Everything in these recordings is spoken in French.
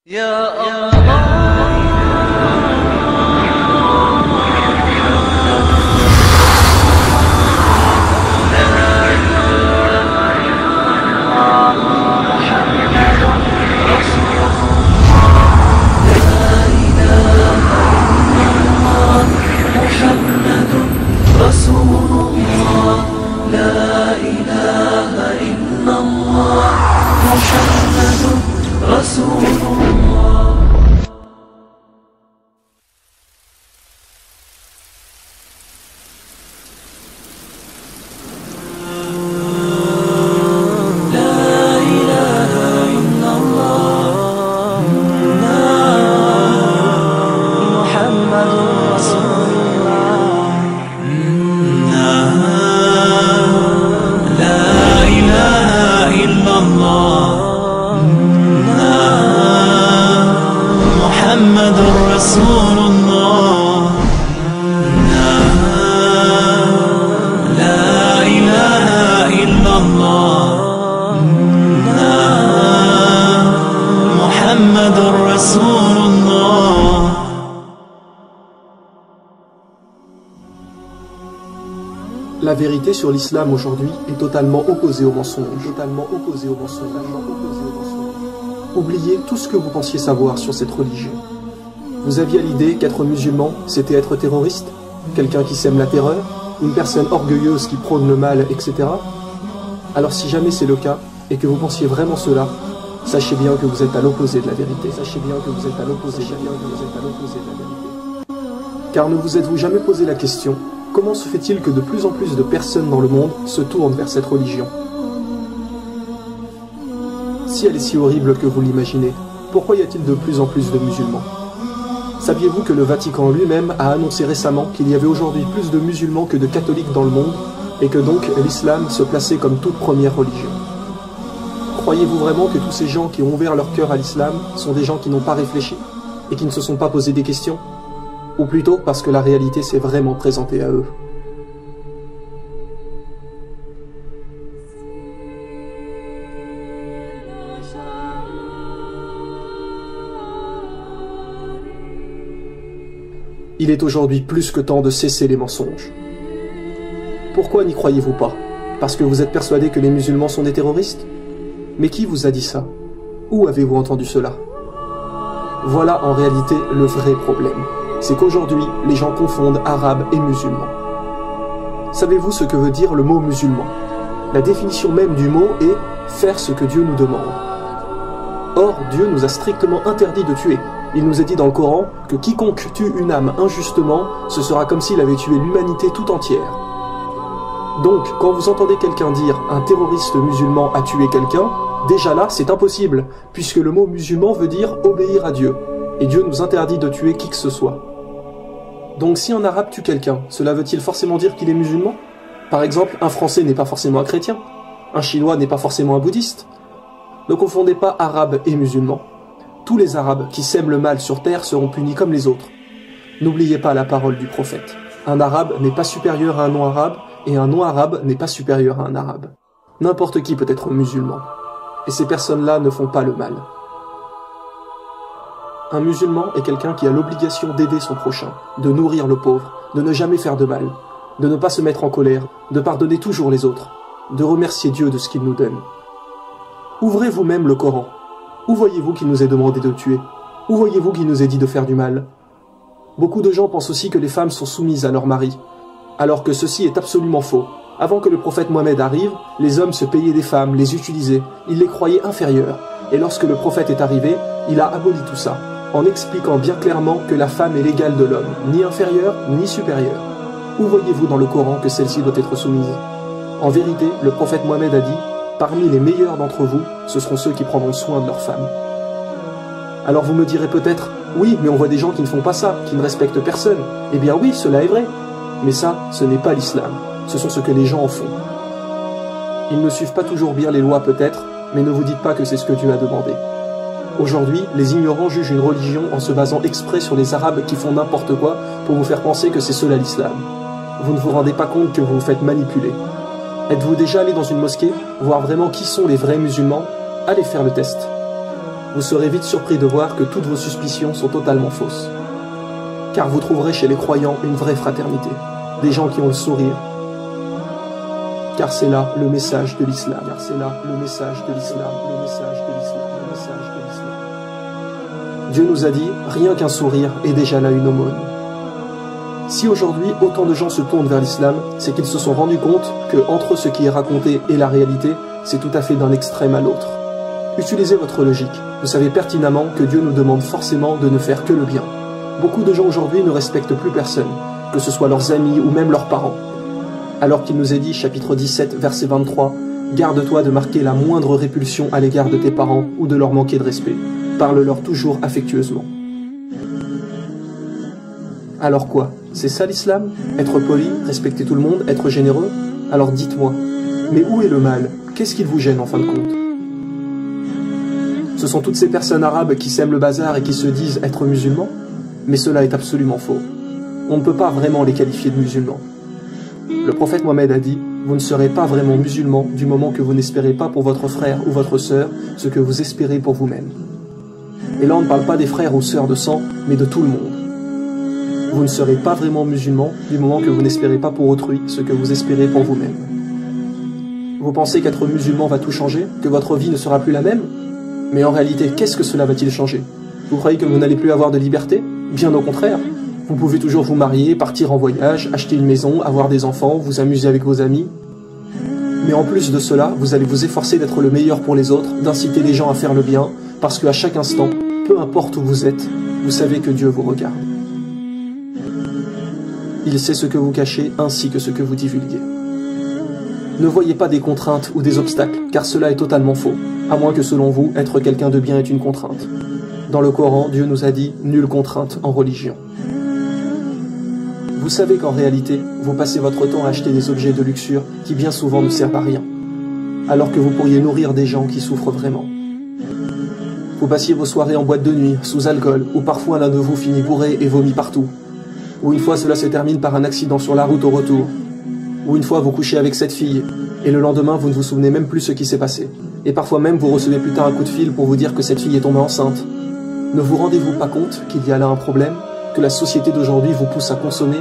يا الله رسول الله لا إله إلا الله محمد رسول الله. لا إله إلا الله محمد رسول الله. لا إله إلا الله محمد رسول الله. لا إله إلا الله محمد رسول الله. La vérité sur l'islam aujourd'hui est totalement opposée au mensonge. Oubliez tout ce que vous pensiez savoir sur cette religion. Vous aviez l'idée qu'être musulman, c'était être terroriste, quelqu'un qui sème la terreur, une personne orgueilleuse qui prône le mal, etc. Alors si jamais c'est le cas, et que vous pensiez vraiment cela, sachez bien que vous êtes à l'opposé de la vérité. Car ne vous êtes-vous jamais posé la question, comment se fait-il que de plus en plus de personnes dans le monde se tournent vers cette religion? Si elle est si horrible que vous l'imaginez, pourquoi y a-t-il de plus en plus de musulmans? Saviez-vous que le Vatican lui-même a annoncé récemment qu'il y avait aujourd'hui plus de musulmans que de catholiques dans le monde, et que donc l'islam se plaçait comme toute première religion? Croyez-vous vraiment que tous ces gens qui ont ouvert leur cœur à l'islam sont des gens qui n'ont pas réfléchi, et qui ne se sont pas posé des questions? Ou plutôt parce que la réalité s'est vraiment présentée à eux? Il est aujourd'hui plus que temps de cesser les mensonges. Pourquoi n'y croyez-vous pas? Parce que vous êtes persuadé que les musulmans sont des terroristes? Mais qui vous a dit ça? Où avez-vous entendu cela? Voilà en réalité le vrai problème. C'est qu'aujourd'hui, les gens confondent arabe et musulman. Savez-vous ce que veut dire le mot musulman? La définition même du mot est « faire ce que Dieu nous demande ». Or, Dieu nous a strictement interdit de tuer. Il nous est dit dans le Coran que quiconque tue une âme injustement, ce sera comme s'il avait tué l'humanité tout entière. Donc, quand vous entendez quelqu'un dire « un terroriste musulman a tué quelqu'un », déjà là, c'est impossible, puisque le mot musulman veut dire « obéir à Dieu ». Et Dieu nous interdit de tuer qui que ce soit. Donc si un arabe tue quelqu'un, cela veut-il forcément dire qu'il est musulman? Par exemple, un français n'est pas forcément un chrétien. Un chinois n'est pas forcément un bouddhiste. Ne confondez pas arabe et musulman. Tous les arabes qui sèment le mal sur terre seront punis comme les autres. N'oubliez pas la parole du prophète. Un arabe n'est pas supérieur à un non-arabe, et un non-arabe n'est pas supérieur à un arabe. N'importe qui peut être musulman. Et ces personnes-là ne font pas le mal. Un musulman est quelqu'un qui a l'obligation d'aider son prochain, de nourrir le pauvre, de ne jamais faire de mal, de ne pas se mettre en colère, de pardonner toujours les autres, de remercier Dieu de ce qu'il nous donne. Ouvrez vous-même le Coran. Où voyez-vous qu'il nous est demandé de tuer? Où voyez-vous qu'il nous est dit de faire du mal? Beaucoup de gens pensent aussi que les femmes sont soumises à leur mari, alors que ceci est absolument faux. Avant que le prophète Mohammed arrive, les hommes se payaient des femmes, les utilisaient, ils les croyaient inférieures, et lorsque le prophète est arrivé, il a aboli tout ça, en expliquant bien clairement que la femme est l'égale de l'homme, ni inférieure, ni supérieure. Où voyez-vous dans le Coran que celle-ci doit être soumise? En vérité, le prophète Mohammed a dit « Parmi les meilleurs d'entre vous, ce seront ceux qui prendront soin de leurs femmes. » Alors vous me direz peut-être « Oui, mais on voit des gens qui ne font pas ça, qui ne respectent personne. » Eh bien oui, cela est vrai. Mais ça, ce n'est pas l'islam. Ce sont ce que les gens en font. Ils ne suivent pas toujours bien les lois peut-être, mais ne vous dites pas que c'est ce que Dieu a demandé. Aujourd'hui, les ignorants jugent une religion en se basant exprès sur les arabes qui font n'importe quoi pour vous faire penser que c'est cela l'islam. Vous ne vous rendez pas compte que vous vous faites manipuler. Êtes-vous déjà allé dans une mosquée, voir vraiment qui sont les vrais musulmans? Allez faire le test. vous serez vite surpris de voir que toutes vos suspicions sont totalement fausses. Car vous trouverez chez les croyants une vraie fraternité, des gens qui ont le sourire. Car c'est là le message de l'islam. Car c'est là le message de l'islam. Le message de l'islam. Le message de l'islam. Dieu nous a dit, rien qu'un sourire est déjà là une aumône. Si aujourd'hui autant de gens se tournent vers l'islam, c'est qu'ils se sont rendus compte que entre ce qui est raconté et la réalité, c'est tout à fait d'un extrême à l'autre. Utilisez votre logique. Vous savez pertinemment que Dieu nous demande forcément de ne faire que le bien. Beaucoup de gens aujourd'hui ne respectent plus personne, que ce soit leurs amis ou même leurs parents. Alors qu'il nous est dit, chapitre 17, verset 23, « Garde-toi de marquer la moindre répulsion à l'égard de tes parents ou de leur manquer de respect. Parle-leur toujours affectueusement. » Alors quoi? C'est ça l'islam? Être poli, respecter tout le monde, être généreux? Alors dites-moi, mais où est le mal? Qu'est-ce qui vous gêne en fin de compte? Ce sont toutes ces personnes arabes qui sèment le bazar et qui se disent être musulmans? Mais cela est absolument faux. On ne peut pas vraiment les qualifier de musulmans. Le prophète Mohammed a dit, vous ne serez pas vraiment musulman du moment que vous n'espérez pas pour votre frère ou votre sœur ce que vous espérez pour vous-même. Et là on ne parle pas des frères ou sœurs de sang, mais de tout le monde. Vous ne serez pas vraiment musulman du moment que vous n'espérez pas pour autrui ce que vous espérez pour vous-même. Vous pensez qu'être musulman va tout changer, que votre vie ne sera plus la même? Mais en réalité, qu'est-ce que cela va-t-il changer? Vous croyez que vous n'allez plus avoir de liberté? Bien au contraire. Vous pouvez toujours vous marier, partir en voyage, acheter une maison, avoir des enfants, vous amuser avec vos amis. Mais en plus de cela, vous allez vous efforcer d'être le meilleur pour les autres, d'inciter les gens à faire le bien, parce qu'à chaque instant, peu importe où vous êtes, vous savez que Dieu vous regarde. Il sait ce que vous cachez ainsi que ce que vous divulguez. Ne voyez pas des contraintes ou des obstacles, car cela est totalement faux, à moins que selon vous, être quelqu'un de bien est une contrainte. Dans le Coran, Dieu nous a dit « nulle contrainte en religion ». Vous savez qu'en réalité, vous passez votre temps à acheter des objets de luxure qui bien souvent ne servent à rien, alors que vous pourriez nourrir des gens qui souffrent vraiment. Vous passiez vos soirées en boîte de nuit, sous alcool, ou parfois l'un de vous finit bourré et vomit partout. Ou une fois cela se termine par un accident sur la route au retour. Ou une fois vous couchez avec cette fille, et le lendemain vous ne vous souvenez même plus ce qui s'est passé. Et parfois même vous recevez plus tard un coup de fil pour vous dire que cette fille est tombée enceinte. Ne vous rendez-vous pas compte qu'il y a là un problème, que la société d'aujourd'hui vous pousse à consommer?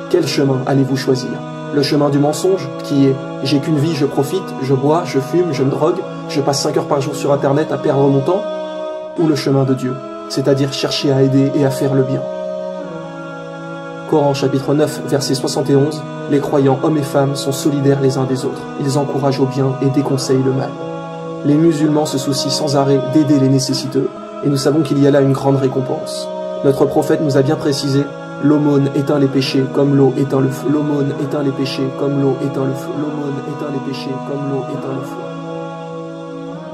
Quel chemin allez-vous choisir? Le chemin du mensonge, qui est « j'ai qu'une vie, je profite, je bois, je fume, je me drogue, je passe 5 heures par jour sur internet à perdre mon temps » ou le chemin de Dieu, c'est-à-dire chercher à aider et à faire le bien? Coran chapitre 9, verset 71, les croyants hommes et femmes sont solidaires les uns des autres, ils encouragent au bien et déconseillent le mal. Les musulmans se soucient sans arrêt d'aider les nécessiteux, et nous savons qu'il y a là une grande récompense. Notre prophète nous a bien précisé, l'aumône éteint les péchés comme l'eau éteint le feu. L'aumône éteint les péchés comme l'eau éteint le feu. L'aumône éteint les péchés comme l'eau éteint le feu.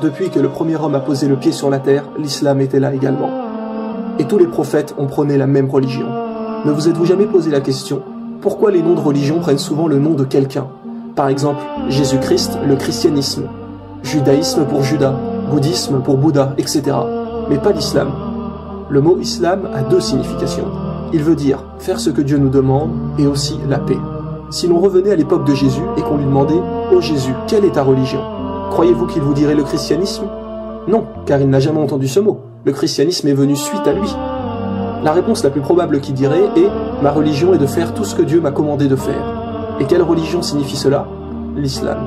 Depuis que le premier homme a posé le pied sur la terre, l'islam était là également. Et tous les prophètes ont prôné la même religion. Ne vous êtes-vous jamais posé la question, pourquoi les noms de religion prennent souvent le nom de quelqu'un? Par exemple, Jésus-Christ, le christianisme, judaïsme pour Judas, bouddhisme pour Bouddha, etc. Mais pas l'islam. Le mot islam a deux significations. Il veut dire faire ce que Dieu nous demande et aussi la paix. Si l'on revenait à l'époque de Jésus et qu'on lui demandait « Ô Jésus, quelle est ta religion ?» Croyez-vous qu'il vous dirait le christianisme? Non, car il n'a jamais entendu ce mot. Le christianisme est venu suite à lui. La réponse la plus probable qu'il dirait est « Ma religion est de faire tout ce que Dieu m'a commandé de faire ». Et quelle religion signifie cela? L'islam.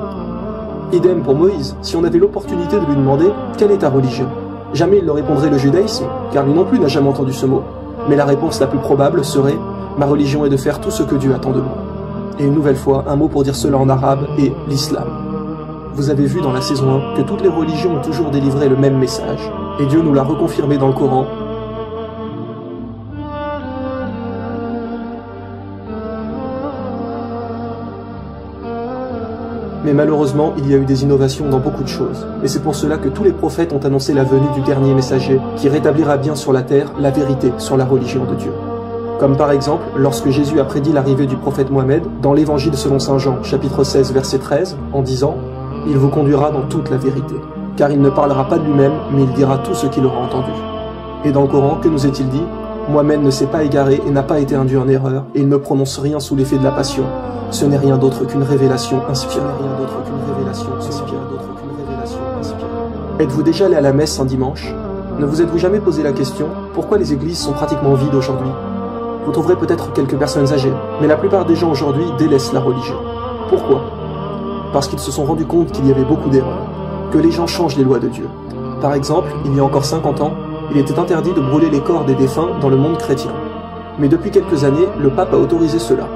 Idem pour Moïse, si on avait l'opportunité de lui demander « Quelle est ta religion ?» Jamais il ne répondrait le judaïsme, car lui non plus n'a jamais entendu ce mot. Mais la réponse la plus probable serait « Ma religion est de faire tout ce que Dieu attend de moi ». Et une nouvelle fois, un mot pour dire cela en arabe est l'islam. Vous avez vu dans la saison 1 que toutes les religions ont toujours délivré le même message. Et Dieu nous l'a reconfirmé dans le Coran. Mais malheureusement, il y a eu des innovations dans beaucoup de choses. Et c'est pour cela que tous les prophètes ont annoncé la venue du dernier messager, qui rétablira bien sur la terre la vérité sur la religion de Dieu. Comme par exemple, lorsque Jésus a prédit l'arrivée du prophète Mohammed, dans l'évangile selon saint Jean, chapitre 16, verset 13, en disant « Il vous conduira dans toute la vérité, car il ne parlera pas de lui-même, mais il dira tout ce qu'il aura entendu. » Et dans le Coran, que nous est-il dit? Mohammed ne s'est pas égaré et n'a pas été induit en erreur, et il ne prononce rien sous l'effet de la passion. Ce n'est rien d'autre qu'une révélation inspirée. Êtes-vous déjà allé à la messe un dimanche? Ne vous êtes-vous jamais posé la question pourquoi les églises sont pratiquement vides aujourd'hui? Vous trouverez peut-être quelques personnes âgées, mais la plupart des gens aujourd'hui délaissent la religion. Pourquoi? Parce qu'ils se sont rendus compte qu'il y avait beaucoup d'erreurs, que les gens changent les lois de Dieu. Par exemple, il y a encore 50 ans, il était interdit de brûler les corps des défunts dans le monde chrétien. Mais depuis quelques années, le pape a autorisé cela.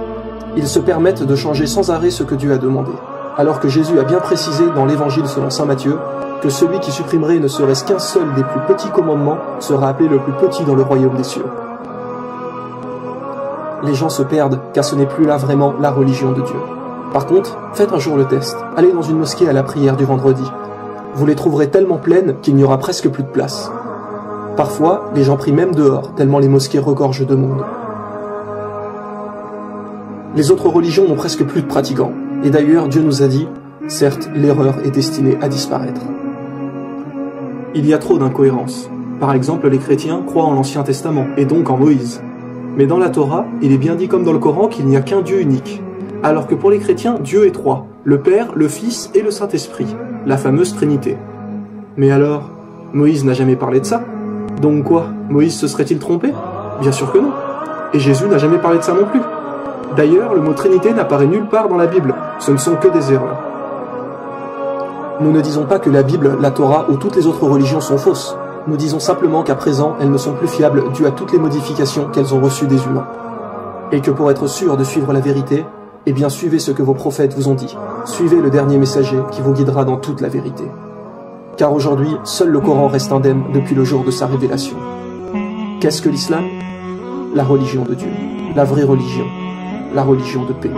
Ils se permettent de changer sans arrêt ce que Dieu a demandé, alors que Jésus a bien précisé dans l'évangile selon saint Matthieu que celui qui supprimerait ne serait-ce qu'un seul des plus petits commandements sera appelé le plus petit dans le royaume des cieux. Les gens se perdent car ce n'est plus là vraiment la religion de Dieu. Par contre, faites un jour le test. Allez dans une mosquée à la prière du vendredi. Vous les trouverez tellement pleines qu'il n'y aura presque plus de place. Parfois, les gens prient même dehors, tellement les mosquées regorgent de monde. Les autres religions n'ont presque plus de pratiquants. Et d'ailleurs, Dieu nous a dit, certes, l'erreur est destinée à disparaître. Il y a trop d'incohérences. Par exemple, les chrétiens croient en l'Ancien Testament, et donc en Moïse. Mais dans la Torah, il est bien dit comme dans le Coran qu'il n'y a qu'un Dieu unique. Alors que pour les chrétiens, Dieu est trois, le Père, le Fils et le Saint-Esprit, la fameuse Trinité. Mais alors, Moïse n'a jamais parlé de ça? Donc quoi, Moïse se serait-il trompé? Bien sûr que non. Et Jésus n'a jamais parlé de ça non plus. D'ailleurs, le mot Trinité n'apparaît nulle part dans la Bible, ce ne sont que des erreurs. Nous ne disons pas que la Bible, la Torah ou toutes les autres religions sont fausses. Nous disons simplement qu'à présent, elles ne sont plus fiables dues à toutes les modifications qu'elles ont reçues des humains. Et que pour être sûr de suivre la vérité, eh bien suivez ce que vos prophètes vous ont dit. Suivez le dernier messager qui vous guidera dans toute la vérité. Car aujourd'hui, seul le Coran reste indemne depuis le jour de sa révélation. Qu'est-ce que l'islam? La religion de Dieu, la vraie religion, la religion de paix.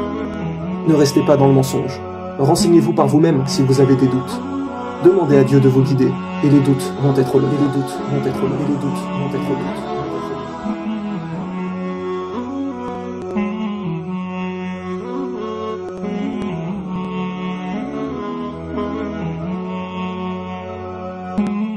Ne restez pas dans le mensonge. Renseignez-vous par vous-même si vous avez des doutes. Demandez à Dieu de vous guider, et les doutes vont être levés, et les doutes vont être levés, et les doutes vont être levés. Thank you.